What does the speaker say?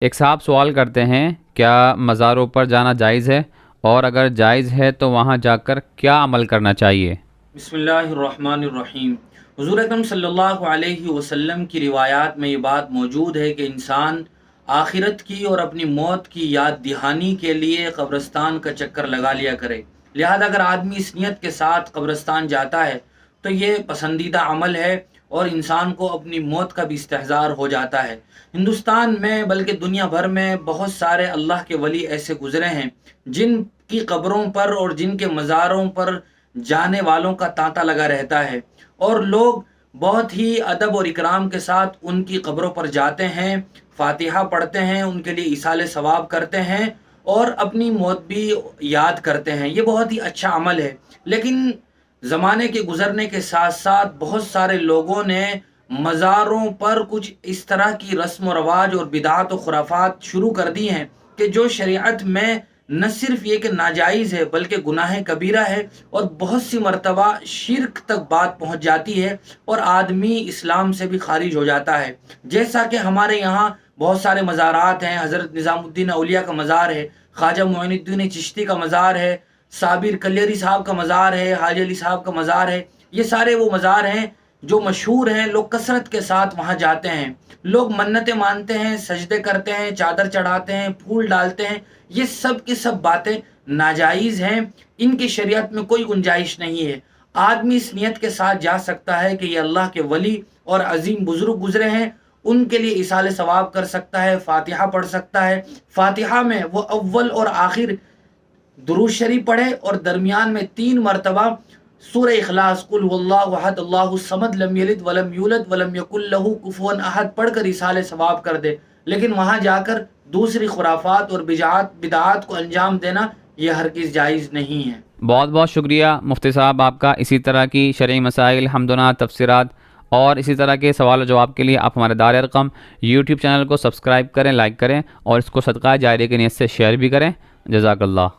ایک صاحب سوال کرتے ہیں، کیا مزاروں پر جانا جائز ہے؟ اور اگر جائز ہے تو وہاں جا کر کیا عمل کرنا چاہیے؟ بسم اللہ الرحمن الرحیم۔ حضور اکرم صلی اللہ علیہ وسلم کی روایات میں یہ بات موجود ہے کہ انسان آخرت کی اور اپنی موت کی یاد دہانی کے لیے قبرستان کا چکر لگا لیا کرے۔ لہذا اگر آدمی اس نیت کے ساتھ قبرستان جاتا ہے تو یہ پسندیدہ عمل ہے اور انسان کو اپنی موت کا بھی استحضار ہو جاتا ہے۔ ہندوستان میں بلکہ دنیا بھر میں بہت سارے اللہ کے ولی ایسے گزرے ہیں جن کی قبروں پر اور جن کے مزاروں پر جانے والوں کا تانتا لگا رہتا ہے، اور لوگ بہت ہی ادب اور اکرام کے ساتھ ان کی قبروں پر جاتے ہیں، فاتحہ پڑھتے ہیں، ان کے لیے ایصال ثواب کرتے ہیں اور اپنی موت بھی یاد کرتے ہیں۔ یہ بہت ہی اچھا عمل ہے، لیکن زمانے کے گزرنے کے ساتھ ساتھ بہت سارے لوگوں نے مزاروں پر کچھ اس طرح کی رسم و رواج اور بدعات و خرافات شروع کر دی ہیں کہ جو شریعت میں نہ صرف یہ کہ ناجائز ہے بلکہ گناہ کبیرہ ہے، اور بہت سی مرتبہ شرک تک بات پہنچ جاتی ہے اور آدمی اسلام سے بھی خارج ہو جاتا ہے۔ جیسا کہ ہمارے یہاں بہت سارے مزارات ہیں، حضرت نظام الدین اولیاء کا مزار ہے، خواجہ معین الدین چشتی کا مزار ہے، صابر کلیری صاحب کا مزار ہے، حاجی علی صاحب کا مزار ہے۔ یہ سارے وہ مزار ہیں جو مشہور ہیں، لوگ کثرت کے ساتھ وہاں جاتے ہیں، لوگ منتیں مانتے ہیں، سجدے کرتے ہیں، چادر چڑھاتے ہیں، پھول ڈالتے ہیں۔ یہ سب کی سب باتیں ناجائز ہیں، ان کی شریعت میں کوئی گنجائش نہیں ہے۔ آدمی اس نیت کے ساتھ جا سکتا ہے کہ یہ اللہ کے ولی اور عظیم بزرگ گزرے ہیں، ان کے لیے ایصال ثواب کر سکتا ہے، فاتحہ پڑھ سکتا ہے۔ فاتحہ میں وہ اول اور آخر درود شریف پڑھے اور درمیان میں 3 مرتبہ سورہ اخلاص قل هو اللہ احد اللہ الصمد لم یلد ولم یولد ولم یکن له کفوا احد پڑھ کر ایصال ثواب کر دے۔ لیکن وہاں جا کر دوسری خرافات اور بدعات کو انجام دینا یہ ہرگز جائز نہیں ہے۔ بہت بہت شکریہ مفتی صاحب آپ کا۔ اسی طرح کی شرعی مسائل، حمدنا تفسیرات اور اسی طرح کے سوال و جواب کے لیے آپ ہمارے دار ارقم یوٹیوب چینل کو سبسکرائب کریں، لائک کریں اور اس کو صدقہ جاریہ کی نیت سے شیئر بھی کریں۔ جزاک اللہ۔